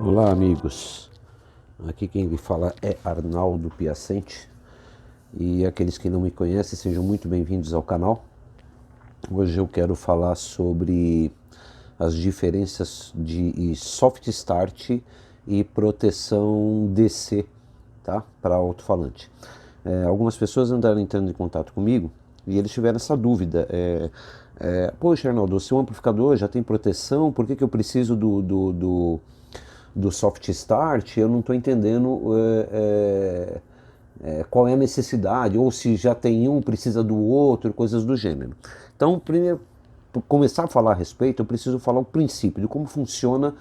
Olá, amigos. Aqui quem lhe fala é Arnaldo Piacente, e aqueles que não me conhecem sejam muito bem-vindos ao canal. Hoje eu quero falar sobre as diferenças de soft start e proteção DC, tá? Para alto-falante. Algumas pessoas andaram entrando em contato comigo e eles tiveram essa dúvida. Poxa, Arnaldo, se o amplificador já tem proteção, por que eu preciso do soft start? Eu não estou entendendo qual é a necessidade, ou se já tem um, precisa do outro, coisas do gênero. Então, primeiro, para começar a falar a respeito, eu preciso falar o princípio de como funciona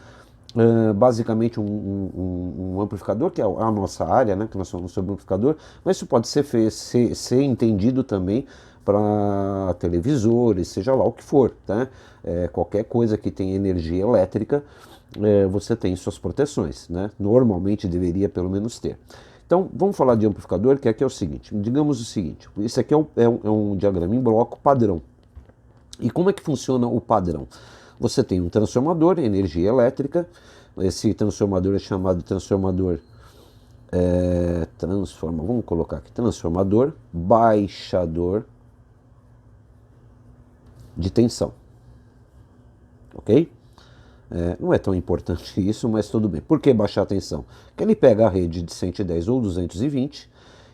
basicamente um amplificador, que é a nossa área, né, que nós somos sobre amplificador, mas isso pode ser entendido também para televisores, seja lá o que for, tá? Qualquer coisa que tenha energia elétrica, você tem suas proteções, né? Normalmente deveria pelo menos ter. Então vamos falar de amplificador, que aqui é o seguinte, digamos o seguinte, esse aqui é um diagrama em bloco padrão. E como é que funciona o padrão? Você tem um transformador, energia elétrica, esse transformador é chamado de transformador vamos colocar aqui, transformador baixador de tensão, ok? Não é tão importante isso, mas tudo bem. Por que baixar a tensão? Porque ele pega a rede de 110 ou 220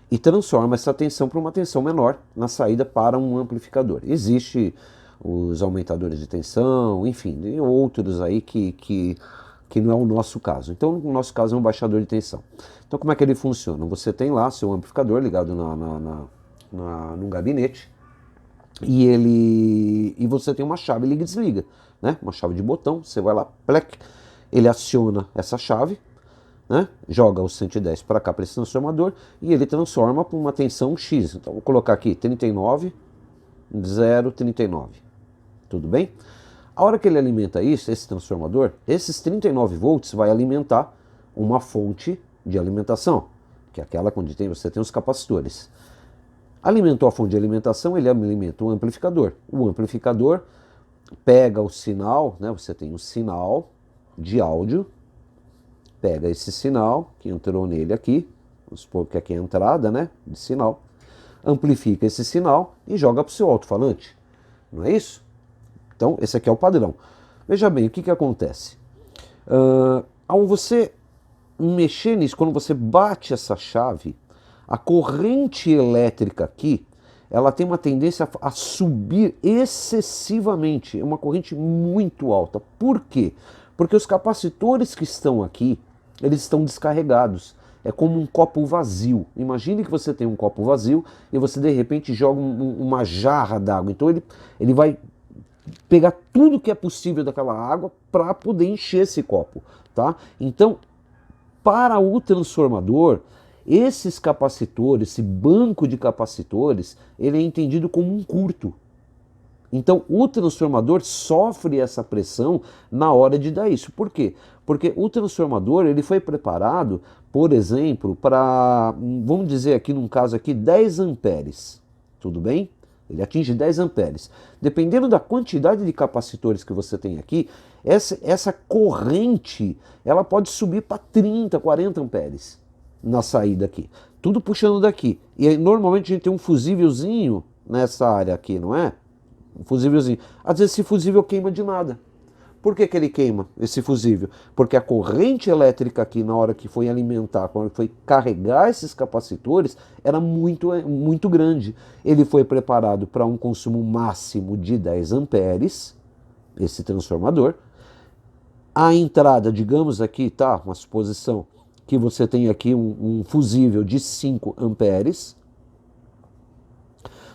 e transforma essa tensão para uma tensão menor na saída para um amplificador. Existe os aumentadores de tensão, enfim, e outros aí que não é o nosso caso. Então, no nosso caso é um baixador de tensão. Então, como é que ele funciona? Você tem lá seu amplificador ligado num gabinete e você tem uma chave liga e desliga, né? Uma chave de botão, você vai lá, plec, ele aciona essa chave, né? Joga os 110 para cá, para esse transformador, e ele transforma para uma tensão X. Então, vou colocar aqui 39,039. Tudo bem? A hora que ele alimenta isso, esse transformador, esses 39 volts vai alimentar uma fonte de alimentação, que é aquela onde você tem os capacitores. Alimentou a fonte de alimentação, ele alimenta o amplificador. O amplificador pega o sinal, né? Você tem um sinal de áudio, pega esse sinal que entrou nele aqui, vamos supor que aqui é a entrada, né, de sinal, amplifica esse sinal e joga para o seu alto-falante. Não é isso? Então, esse aqui é o padrão. Veja bem, o que acontece? Ao você mexer nisso, quando você bate essa chave, a corrente elétrica aqui, ela tem uma tendência a subir excessivamente, é uma corrente muito alta. Por quê? Porque os capacitores que estão aqui, eles estão descarregados. É como um copo vazio. Imagine que você tem um copo vazio e você de repente joga uma jarra d'água. Então ele vai pegar tudo que é possível daquela água para poder encher esse copo, tá? Então, para o transformador, esses capacitores, esse banco de capacitores, ele é entendido como um curto. Então, o transformador sofre essa pressão na hora de dar isso. Por quê? Porque o transformador, ele foi preparado, por exemplo, para, vamos dizer aqui num caso aqui, 10 amperes. Tudo bem? Ele atinge 10 amperes. Dependendo da quantidade de capacitores que você tem aqui, essa corrente ela pode subir para 30, 40 amperes na saída aqui. Tudo puxando daqui. E aí, normalmente a gente tem um fusívelzinho nessa área aqui, não é? Um fusívelzinho. Às vezes esse fusível queima de nada. Por que ele queima, esse fusível? Porque a corrente elétrica aqui, na hora que foi alimentar, quando foi carregar esses capacitores, era muito grande. Ele foi preparado para um consumo máximo de 10 amperes, esse transformador. A entrada, digamos aqui, tá, uma suposição, que você tem aqui um fusível de 5 amperes.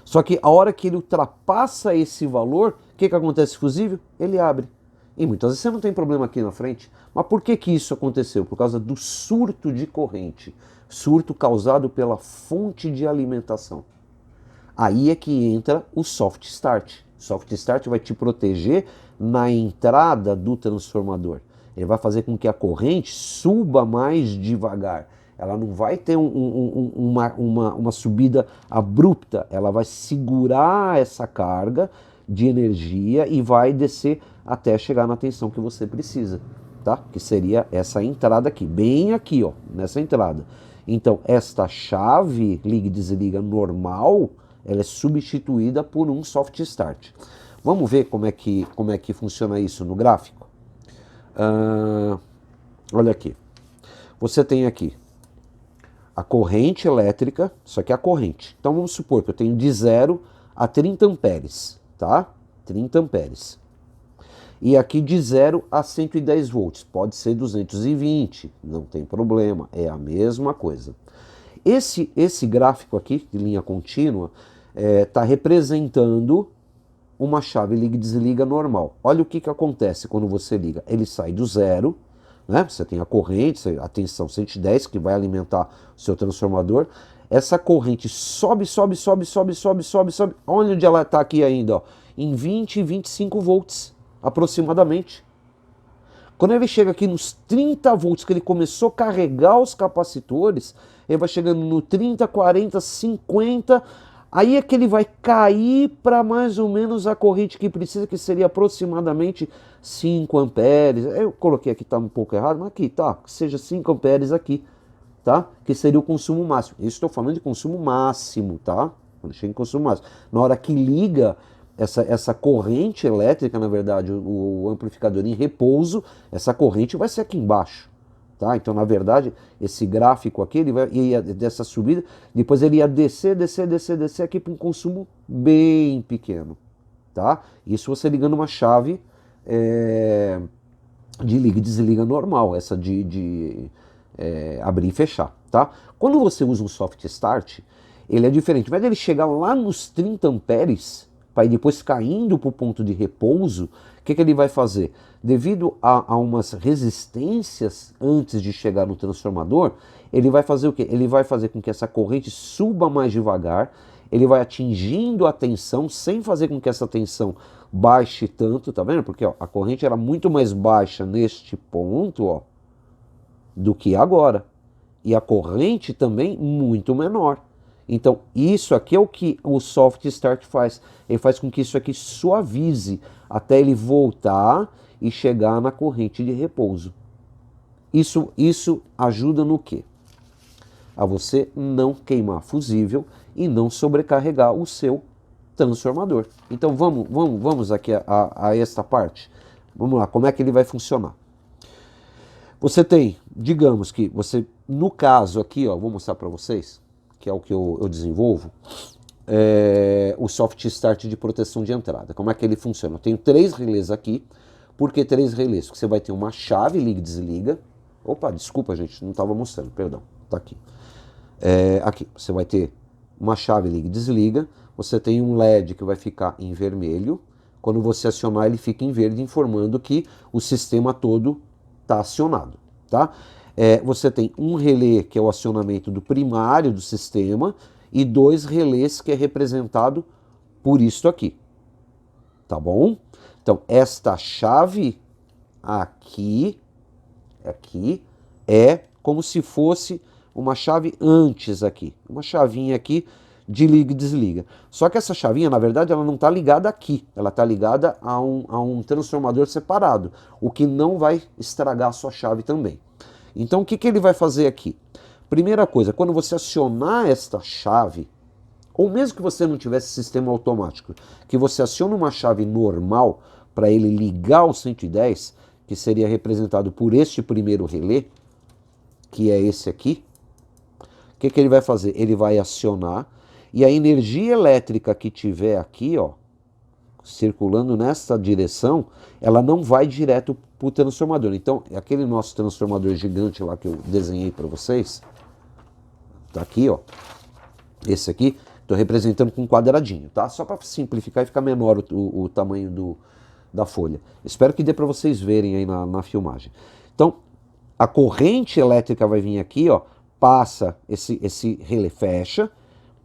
Só que a hora que ele ultrapassa esse valor, o que acontece com o fusível? Ele abre. E muitas vezes você não tem problema aqui na frente. Mas por que isso aconteceu? Por causa do surto de corrente. Surto causado pela fonte de alimentação. Aí é que entra o soft start. O soft start vai te proteger na entrada do transformador. Ele vai fazer com que a corrente suba mais devagar. Ela não vai ter uma subida abrupta. Ela vai segurar essa carga de energia e vai descer até chegar na tensão que você precisa. tá? Que seria essa entrada aqui, bem aqui, ó, nessa entrada. Então, esta chave liga e desliga normal, ela é substituída por um soft start. Vamos ver como é que funciona isso no gráfico? Olha aqui. Você tem aqui a corrente elétrica, isso aqui é a corrente. Então, vamos supor que eu tenho de 0 a 30 amperes, tá? 30 amperes. E aqui de 0 a 110 volts, pode ser 220, não tem problema, é a mesma coisa. Esse gráfico aqui, de linha contínua, está representando uma chave liga e desliga normal. Olha o que acontece quando você liga. Ele sai do 0, né? Você tem a corrente, a tensão 110, que vai alimentar o seu transformador. Essa corrente sobe. Olha onde ela está aqui ainda, ó, em 20 e 25 volts. Aproximadamente. Quando ele chega aqui nos 30 volts, que ele começou a carregar os capacitores, ele vai chegando no 30, 40, 50, aí é que ele vai cair para mais ou menos a corrente que precisa, que seria aproximadamente 5 amperes. Eu coloquei aqui, tá um pouco errado, mas aqui, tá, que seja 5 amperes aqui, tá? Que seria o consumo máximo. Isso estou falando de consumo máximo, tá? Quando chega em consumo máximo. Na hora que liga essa corrente elétrica, na verdade, o amplificador em repouso, essa corrente vai ser aqui embaixo, tá? Então, na verdade, esse gráfico aqui, ele ia dessa subida, depois ele ia descer aqui para um consumo bem pequeno, tá? Isso você ligando uma chave de liga e desliga normal, essa de abrir e fechar, tá? Quando você usa um soft start, ele é diferente. Ao invés dele chegar lá nos 30 amperes, para ir depois caindo para o ponto de repouso, o que ele vai fazer? Devido a umas resistências antes de chegar no transformador, ele vai fazer o quê? Ele vai fazer com que essa corrente suba mais devagar, ele vai atingindo a tensão sem fazer com que essa tensão baixe tanto, tá vendo? Porque ó, a corrente era muito mais baixa neste ponto, ó, do que agora. E a corrente também muito menor. Então, isso aqui é o que o soft start faz. Ele faz com que isso aqui suavize até ele voltar e chegar na corrente de repouso. Isso ajuda no quê? A você não queimar fusível e não sobrecarregar o seu transformador. Então, vamos aqui a esta parte. Vamos lá, como é que ele vai funcionar? Você tem, digamos que você, no caso aqui, ó, vou mostrar para vocês, que é o que eu desenvolvo, o soft start de proteção de entrada. Como é que ele funciona? Eu tenho 3 relés aqui. Por que 3 relés? Porque você vai ter uma chave liga e desliga. Opa, desculpa, gente, não estava mostrando, perdão. Tá aqui. Aqui, você vai ter uma chave liga e desliga. Você tem um LED que vai ficar em vermelho. Quando você acionar, ele fica em verde, informando que o sistema todo está acionado, tá? Você tem um relé, que é o acionamento do primário do sistema, e 2 relés, que é representado por isto aqui. Tá bom? Então, esta chave aqui é como se fosse uma chave antes aqui. Uma chavinha aqui de liga e desliga. Só que essa chavinha, na verdade, ela não está ligada aqui. Ela está ligada a um transformador separado, o que não vai estragar a sua chave também. Então, o que ele vai fazer aqui? Primeira coisa, quando você acionar esta chave, ou mesmo que você não tivesse sistema automático, que você aciona uma chave normal para ele ligar o 110, que seria representado por este primeiro relé, que é esse aqui, o que ele vai fazer? Ele vai acionar, e a energia elétrica que tiver aqui, ó, circulando nessa direção, ela não vai direto para o transformador. Então, aquele nosso transformador gigante lá que eu desenhei para vocês, tá aqui, ó, esse aqui, estou representando com um quadradinho, tá? Só para simplificar e ficar menor o tamanho da folha. Espero que dê para vocês verem aí na filmagem. Então, a corrente elétrica vai vir aqui, ó, passa, esse relé fecha,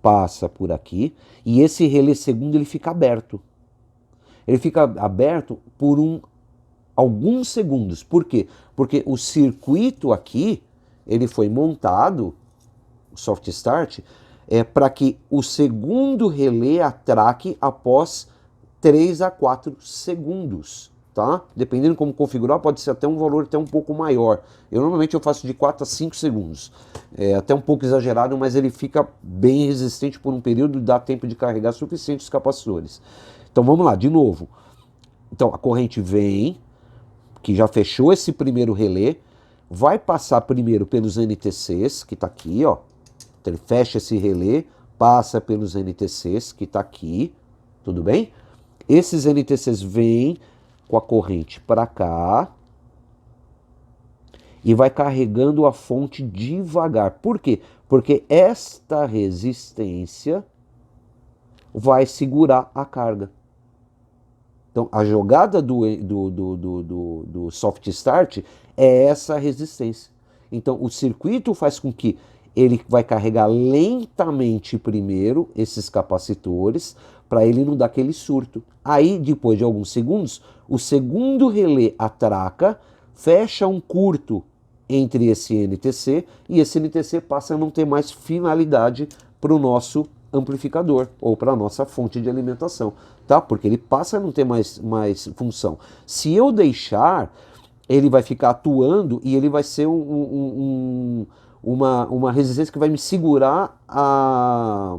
passa por aqui, e esse relé segundo ele fica aberto. Ele fica aberto por alguns segundos. Por quê? Porque o circuito aqui, ele foi montado, o soft start, para que o segundo relé atraque após 3 a 4 segundos. tá? Dependendo como configurar, pode ser até um valor até um pouco maior. Normalmente eu faço de 4 a 5 segundos. É até um pouco exagerado, mas ele fica bem resistente por um período e dá tempo de carregar suficiente os capacitores. Então vamos lá, de novo. Então a corrente vem, que já fechou esse primeiro relé, vai passar primeiro pelos NTCs, que está aqui, ó. Então ele fecha esse relé, passa pelos NTCs, que está aqui, tudo bem? Esses NTCs vêm com a corrente para cá e vai carregando a fonte devagar. Por quê? Porque esta resistência vai segurar a carga. Então, a jogada do soft start é essa resistência. Então, o circuito faz com que ele vai carregar lentamente primeiro esses capacitores para ele não dar aquele surto. Aí, depois de alguns segundos, o segundo relé atraca, fecha um curto entre esse NTC e esse NTC passa a não ter mais finalidade para o nosso amplificador ou para a nossa fonte de alimentação, tá? Porque ele passa a não ter mais função. Se eu deixar, ele vai ficar atuando e ele vai ser uma resistência que vai me segurar a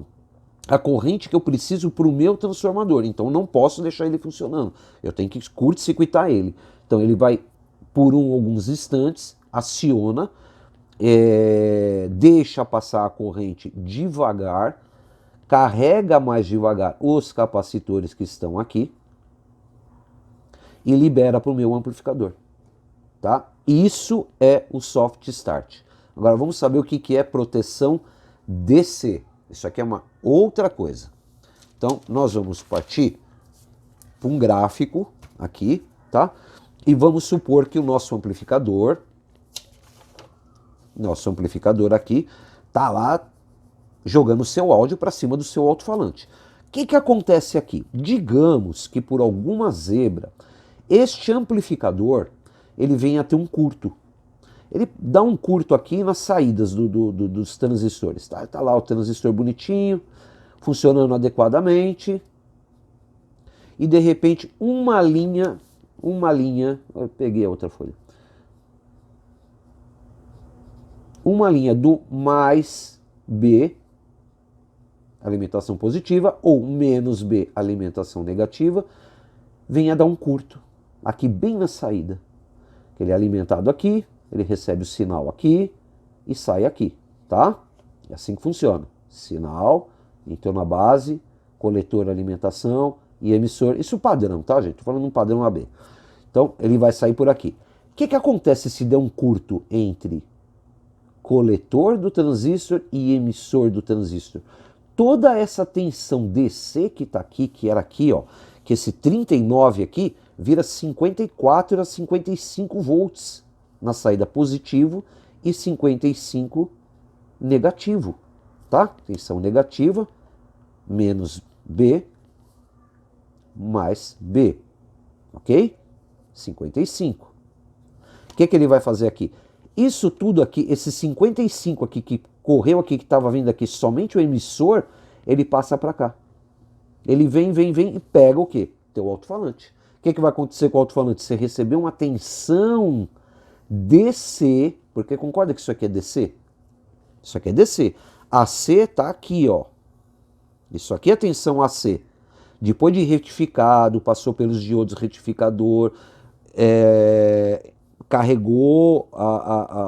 corrente que eu preciso para o meu transformador. Então não posso deixar ele funcionando. Eu tenho que curto-circuitar ele. Então ele vai, por alguns instantes, aciona, deixa passar a corrente devagar, carrega mais devagar os capacitores que estão aqui e libera para o meu amplificador. Tá? Isso é o soft start. Agora vamos saber o que é proteção DC. Isso aqui é uma outra coisa. Então nós vamos partir para um gráfico aqui, tá? E vamos supor que o nosso amplificador aqui tá lá jogando seu áudio para cima do seu alto-falante. O que acontece aqui? Digamos que por alguma zebra, este amplificador ele vem a ter um curto. Ele dá um curto aqui nas saídas dos transistores. Tá lá o transistor bonitinho, funcionando adequadamente. E de repente uma linha, eu peguei a outra folha. Uma linha do mais B, alimentação positiva, ou menos B, alimentação negativa, vem a dar um curto, aqui bem na saída. Ele é alimentado aqui, ele recebe o sinal aqui e sai aqui, tá? É assim que funciona. Sinal, entrou na base, coletor alimentação e emissor. Isso é padrão, tá, gente? Tô falando um padrão AB. Então, ele vai sair por aqui. O que acontece se der um curto entre coletor do transistor e emissor do transistor? Toda essa tensão DC que está aqui, que era aqui, ó, que esse 39 aqui, vira 54 a 55 volts na saída positivo e 55 negativo, tá? Tensão negativa, menos B, mais B, ok? 55. O que ele vai fazer aqui? Isso tudo aqui, esse 55 aqui que correu aqui, que estava vindo aqui, somente o emissor, ele passa para cá. Ele vem e pega o quê? Teu alto-falante. O que vai acontecer com o alto-falante? Você recebeu uma tensão DC, porque concorda que isso aqui é DC? Isso aqui é DC. AC está aqui, ó. Isso aqui é tensão AC. Depois de retificado, passou pelos diodos retificador, carregou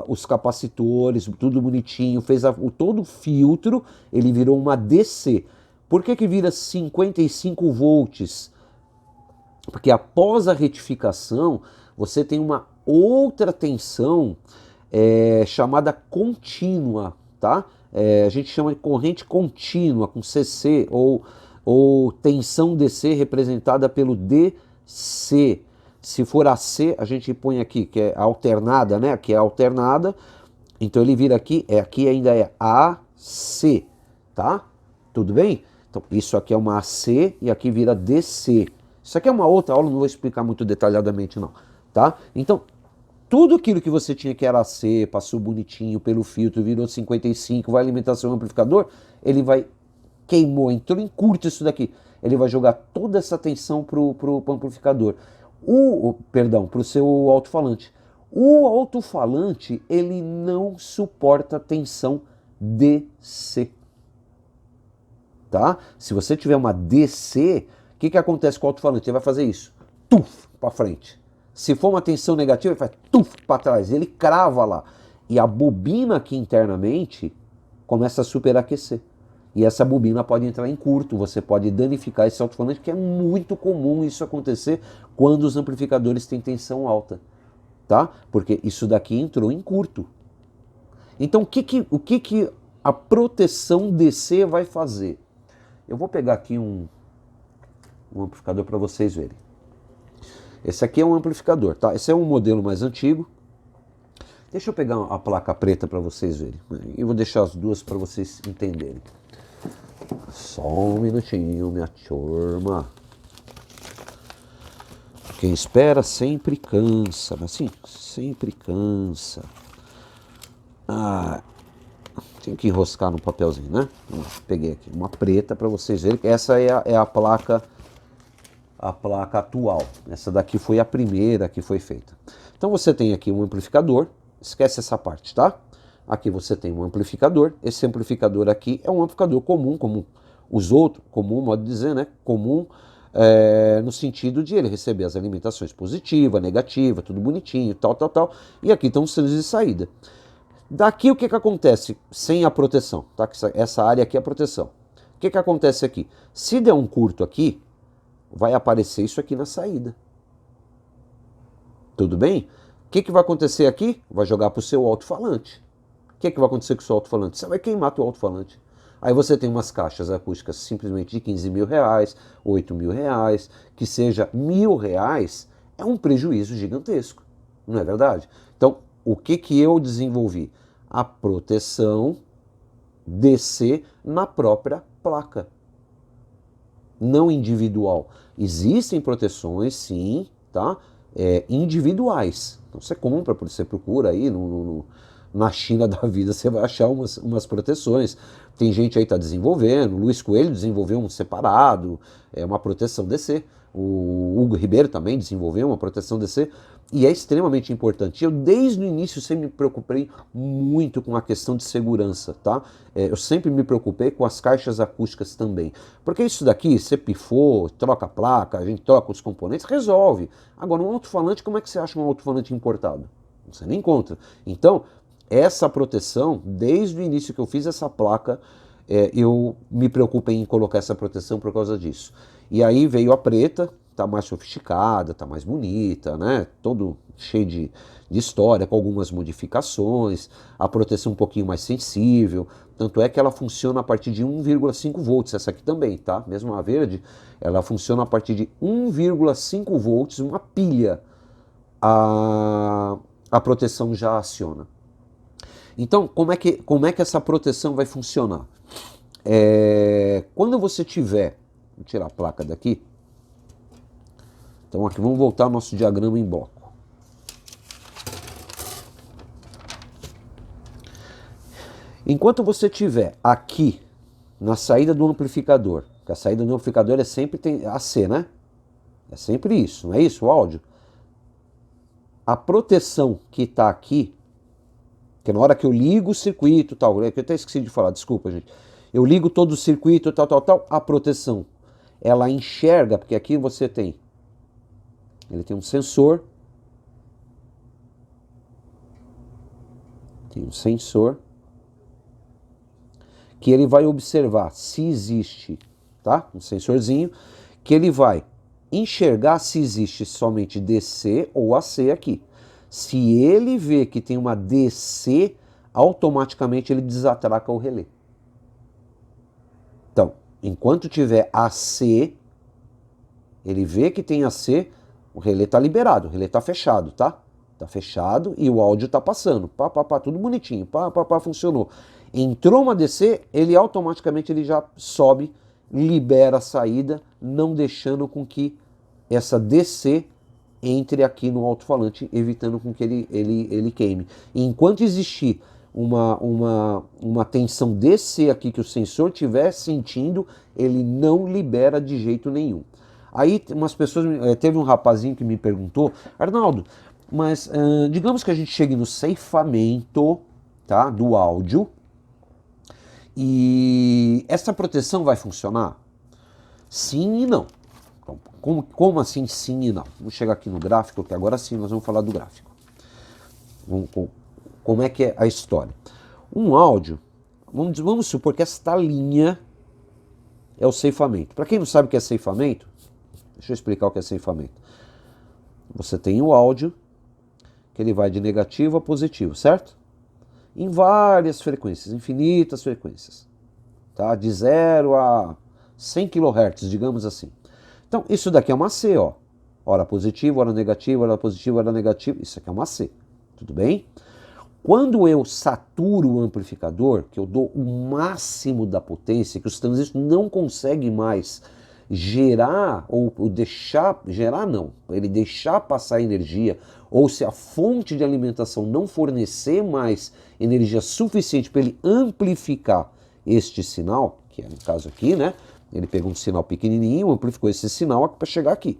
os capacitores, tudo bonitinho, fez todo o filtro, ele virou uma DC. Por que vira 55 volts? Porque após a retificação, você tem uma outra tensão chamada contínua, tá? A gente chama de corrente contínua, com CC, ou tensão DC representada pelo DC. Se for AC, a gente põe aqui, que é alternada, né? Aqui é alternada, então ele vira aqui, aqui ainda é AC, tá? Tudo bem? Então isso aqui é uma AC e aqui vira DC. Isso aqui é uma outra aula, não vou explicar muito detalhadamente não, tá? Então, tudo aquilo que você tinha que era AC, passou bonitinho pelo filtro, virou 55, vai alimentar seu amplificador, ele vai, queimou, entrou em curto isso daqui, ele vai jogar toda essa tensão pro amplificador. Perdão, para o seu alto-falante. O alto-falante, ele não suporta tensão DC. Tá? Se você tiver uma DC, o que acontece com o alto-falante? Ele vai fazer isso, tuf, para frente. Se for uma tensão negativa, ele faz tuf, para trás. Ele crava lá. E a bobina aqui internamente começa a superaquecer. E essa bobina pode entrar em curto, você pode danificar esse alto-falante, que é muito comum isso acontecer quando os amplificadores têm tensão alta. Tá? Porque isso daqui entrou em curto. Então o que a proteção DC vai fazer? Eu vou pegar aqui um amplificador para vocês verem. Esse aqui é um amplificador, tá? Esse é um modelo mais antigo. Deixa eu pegar a placa preta para vocês verem. E vou deixar as duas para vocês entenderem. Só um minutinho, minha turma. Quem espera sempre cansa, mas sim, sempre cansa. Tem que enroscar no papelzinho, né? Peguei aqui uma preta para vocês verem. Essa é a placa atual. Essa daqui foi a primeira que foi feita. Então você tem aqui um amplificador. Esquece essa parte, tá? Aqui você tem um amplificador. Esse amplificador aqui é um amplificador comum, como os outros, comum, modo de dizer, né? Comum no sentido de ele receber as alimentações positiva, negativa, tudo bonitinho, tal. E aqui estão os sinais de saída. Daqui o que acontece sem a proteção? Tá? Essa área aqui é a proteção. O que acontece aqui? Se der um curto aqui, vai aparecer isso aqui na saída. Tudo bem? O que vai acontecer aqui? Vai jogar para o seu alto-falante. O que vai acontecer com o seu alto-falante? Você vai queimar o alto-falante. Aí você tem umas caixas acústicas simplesmente de 15 mil reais, 8 mil reais, que seja R$1.000, é um prejuízo gigantesco. Não é verdade? Então, o que eu desenvolvi? A proteção DC na própria placa. Não individual. Existem proteções, sim, tá? Individuais. Então você compra, você procura aí na China da vida, você vai achar umas proteções. Tem gente aí que está desenvolvendo, o Luiz Coelho desenvolveu um separado, uma proteção DC. O Hugo Ribeiro também desenvolveu uma proteção DC. E é extremamente importante. Eu desde o início sempre me preocupei muito com a questão de segurança, tá? Eu sempre me preocupei com as caixas acústicas também. Porque isso daqui, você pifou, troca a placa, a gente troca os componentes, resolve. Agora, um alto-falante, como é que você acha um alto-falante importado? Você nem encontra. Então, essa proteção, desde o início que eu fiz essa placa, eu me preocupei em colocar essa proteção por causa disso. E aí veio a preta, tá mais sofisticada, tá mais bonita, né? Todo cheio de história, com algumas modificações, a proteção um pouquinho mais sensível, tanto é que ela funciona a partir de 1,5 volts, essa aqui também, tá? Mesmo a verde, ela funciona a partir de 1,5 volts, uma pilha, a proteção já aciona. Então, como é que essa proteção vai funcionar? Quando você tiver, vou tirar a placa daqui. Então aqui vamos voltar ao nosso diagrama em bloco. Enquanto você tiver aqui na saída do amplificador, que a saída do amplificador é sempre AC, né? É sempre isso, não é isso o áudio? A proteção que está aqui, que na hora que eu ligo o circuito, tal, que eu até esqueci de falar, desculpa, gente. Eu ligo todo o circuito, tal, a proteção, ela enxerga, porque aqui você tem, ele tem um sensor, que ele vai observar se existe, tá? Um sensorzinho, que ele vai enxergar se existe somente DC ou AC aqui. Se ele vê que tem uma DC, automaticamente ele desatraca o relé. Então, enquanto tiver AC, ele vê que tem AC, o relé está liberado, o relé está fechado, tá? Está fechado e o áudio está passando. Tudo bonitinho, funcionou. Entrou uma DC, ele automaticamente já sobe, libera a saída, não deixando com que essa DC entre aqui no alto-falante, evitando com que ele queime. E enquanto existir uma tensão DC aqui que o sensor estiver sentindo, ele não libera de jeito nenhum. Aí umas pessoas, teve um rapazinho que me perguntou, Arnaldo, mas digamos que a gente chegue no ceifamento, tá, do áudio, e essa proteção vai funcionar? Sim e não. Então, como assim sim e não? Vamos chegar aqui no gráfico, que agora sim nós vamos falar do gráfico. Como é que é a história? Um áudio, vamos supor que esta linha é o ceifamento. Para quem não sabe o que é ceifamento, deixa eu explicar o que é ceifamento. Você tem o áudio, que ele vai de negativo a positivo, certo? Em várias frequências, infinitas frequências. Tá? De 0 a 100 kHz, digamos assim. Então, isso daqui é uma C, ó. Hora positivo, hora negativo, hora positivo, hora negativo. Isso aqui é uma C. Tudo bem? Quando eu saturo o amplificador, que eu dou o máximo da potência, que os transistores não conseguem mais gerar, ou deixar, gerar não, ele deixar passar energia, ou se a fonte de alimentação não fornecer mais energia suficiente para ele amplificar este sinal, que é no caso aqui, né? Ele pegou um sinal pequenininho, amplificou esse sinal para chegar aqui.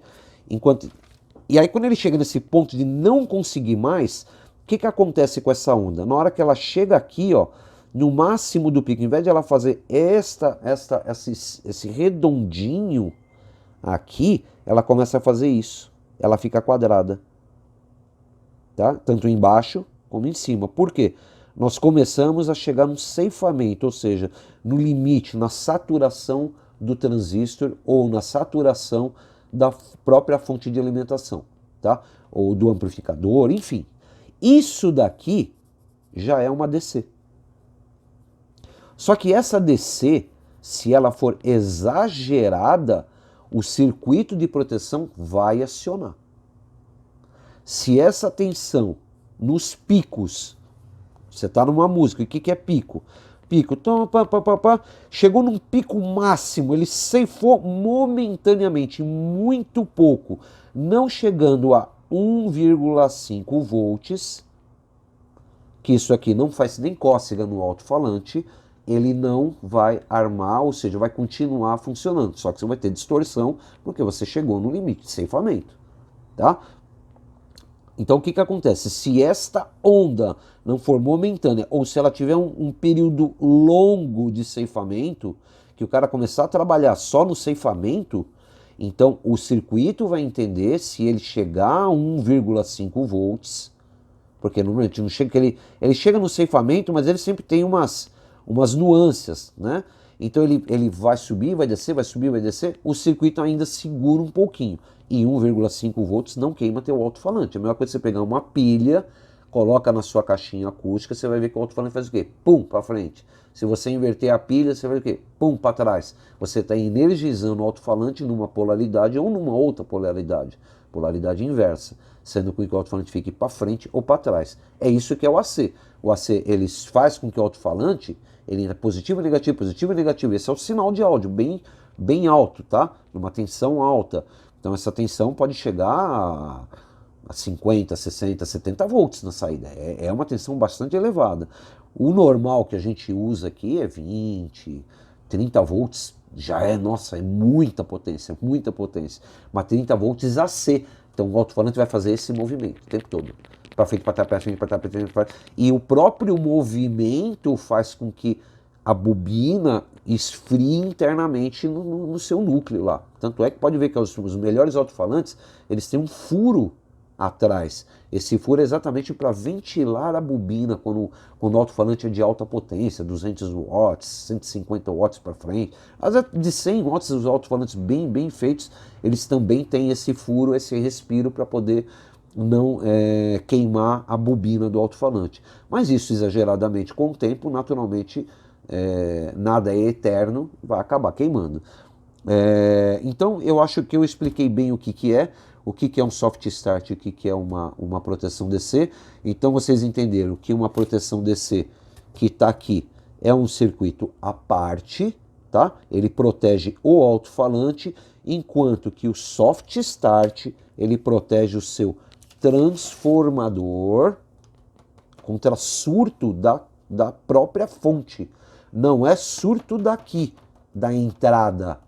E aí quando ele chega nesse ponto de não conseguir mais, o que acontece com essa onda? Na hora que ela chega aqui, ó, no máximo do pico, em vez de ela fazer esse redondinho aqui, ela começa a fazer isso. Ela fica quadrada. Tá? Tanto embaixo como em cima. Por quê? Nós começamos a chegar no ceifamento, ou seja, no limite, na saturação do transistor ou na saturação da própria fonte de alimentação, tá? Ou do amplificador, enfim. Isso daqui já é uma DC. Só que essa DC, se ela for exagerada, o circuito de proteção vai acionar. Se essa tensão nos picos, você está numa música, o que é pico? Pico, chegou num pico máximo, ele ceifou momentaneamente, muito pouco, não chegando a 1,5 volts, que isso aqui não faz nem cócega no alto-falante, ele não vai armar, ou seja, vai continuar funcionando, só que você vai ter distorção, porque você chegou no limite de ceifamento, tá? Então o que acontece? Se esta onda não for momentânea, ou se ela tiver um período longo de ceifamento, que o cara começar a trabalhar só no ceifamento, então o circuito vai entender se ele chegar a 1,5 volts, porque normalmente não chega, ele chega no ceifamento, mas ele sempre tem umas nuances, né? Então ele vai subir, vai descer, vai subir, vai descer, o circuito ainda segura um pouquinho. E 1,5 volts não queima teu alto-falante. A melhor coisa é você pegar uma pilha, coloca na sua caixinha acústica, você vai ver que o alto-falante faz o quê? Pum, para frente. Se você inverter a pilha, você vai ver o quê? Pum, para trás. Você está energizando o alto-falante numa polaridade ou numa outra polaridade. Polaridade inversa. Sendo que o alto-falante fique para frente ou para trás. É isso que é o AC. O AC, ele faz com que o alto-falante, ele é positivo e negativo, positivo e negativo. Esse é o sinal de áudio, bem alto, tá? Numa tensão alta. Então essa tensão pode chegar a 50, 60, 70 volts na saída. É uma tensão bastante elevada. O normal que a gente usa aqui é 20, 30 volts. Já é, nossa, é muita potência, muita potência. Mas 30 volts AC. Então o alto-falante vai fazer esse movimento o tempo todo. Para frente, para trás, para frente, para trás, para frente, para trás. E o próprio movimento faz com que a bobina esfria internamente no seu núcleo lá. Tanto é que pode ver que os melhores alto-falantes, eles têm um furo atrás. Esse furo é exatamente para ventilar a bobina quando o alto-falante é de alta potência, 200 watts, 150 watts para frente. Às vezes de 100 watts, os alto-falantes bem feitos, eles também têm esse furo, esse respiro para poder não queimar a bobina do alto-falante. Mas isso exageradamente com o tempo, naturalmente, nada é eterno, vai acabar queimando. Então eu acho que eu expliquei bem o que é um soft start e o que é uma proteção DC. Então vocês entenderam que uma proteção DC que está aqui é um circuito à parte, tá? Ele protege o alto-falante, enquanto que o soft start ele protege o seu transformador contra surto da própria fonte. Não é surto daqui, da entrada,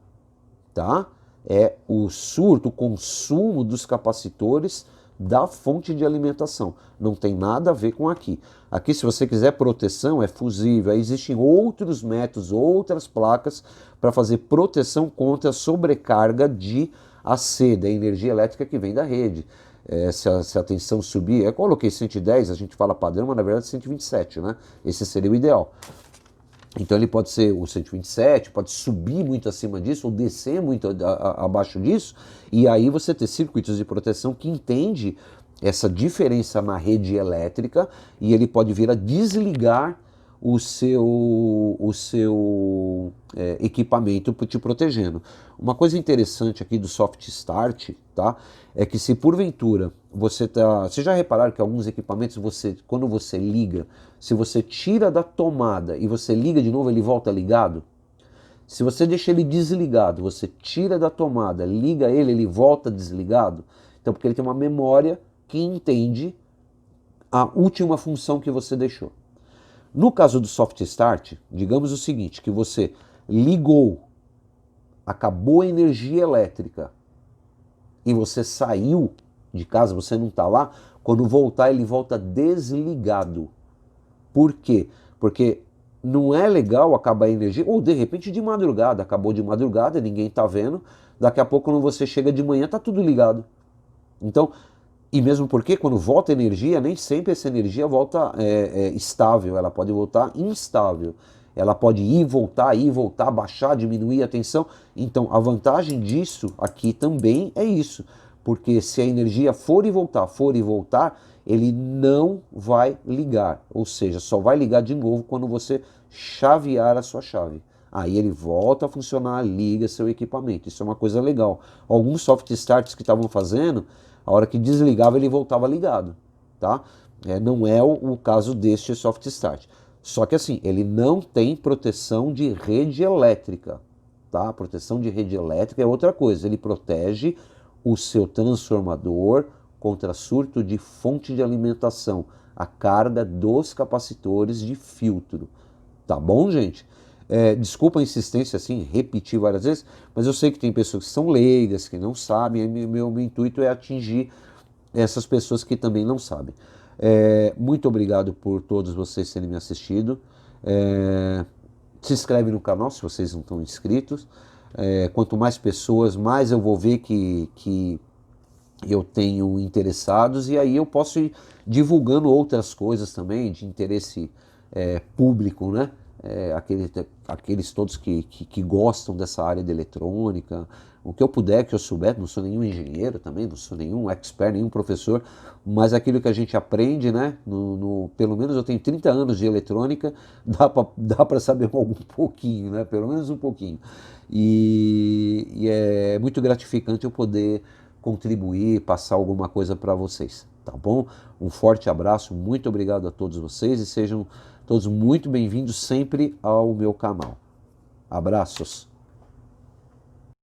tá? é o surto, o consumo dos capacitores da fonte de alimentação. Não tem nada a ver com aqui. Aqui, se você quiser proteção, é fusível. Aí existem outros métodos, outras placas para fazer proteção contra a sobrecarga de AC, da energia elétrica que vem da rede. Se a tensão subir, eu coloquei 110, a gente fala padrão, mas na verdade 127, né? Esse seria o ideal. Então ele pode ser o 127, pode subir muito acima disso ou descer muito abaixo disso, e aí você ter circuitos de proteção que entende essa diferença na rede elétrica e ele pode vir a desligar o seu equipamento te protegendo. Uma coisa interessante aqui do Soft Start, tá? É que se porventura vocês já repararam que alguns equipamentos quando você liga, se você tira da tomada e você liga de novo, ele volta ligado? Se você deixa ele desligado, você tira da tomada, liga ele volta desligado? Então, porque ele tem uma memória que entende a última função que você deixou. No caso do Soft Start, digamos o seguinte, que você ligou, acabou a energia elétrica e você saiu de casa, você não está lá, quando voltar ele volta desligado. Por quê? Porque não é legal acabar a energia, ou de repente de madrugada, acabou de madrugada, ninguém está vendo, daqui a pouco quando você chega de manhã está tudo ligado. Então, e mesmo porque quando volta energia, nem sempre essa energia volta estável, ela pode voltar instável. Ela pode ir, voltar, baixar, diminuir a tensão. Então a vantagem disso aqui também é isso. Porque se a energia for e voltar, ele não vai ligar. Ou seja, só vai ligar de novo quando você chavear a sua chave. Aí ele volta a funcionar, liga seu equipamento. Isso é uma coisa legal. Alguns soft starts que estavam fazendo, a hora que desligava ele voltava ligado, tá? Não é o caso deste soft start. Só que assim, ele não tem proteção de rede elétrica, tá? Proteção de rede elétrica é outra coisa. Ele protege o seu transformador contra surto de fonte de alimentação, a carga dos capacitores de filtro. Tá bom, gente? Desculpa a insistência assim, repetir várias vezes, mas eu sei que tem pessoas que são leigas, que não sabem, e meu intuito é atingir essas pessoas que também não sabem. Muito obrigado por todos vocês terem me assistido. Se inscreve no canal se vocês não estão inscritos. Quanto mais pessoas, mais eu vou ver que eu tenho interessados, e aí eu posso ir divulgando outras coisas também de interesse público, né? Aqueles todos que gostam dessa área de eletrônica, o que eu puder, que eu souber, não sou nenhum engenheiro também, não sou nenhum expert, nenhum professor, mas aquilo que a gente aprende, né? Pelo menos eu tenho 30 anos de eletrônica, dá para saber algum pouquinho, né? Pelo menos um pouquinho. E é muito gratificante eu poder contribuir, passar alguma coisa para vocês, tá bom? Um forte abraço, muito obrigado a todos vocês e sejam todos muito bem-vindos sempre ao meu canal. Abraços!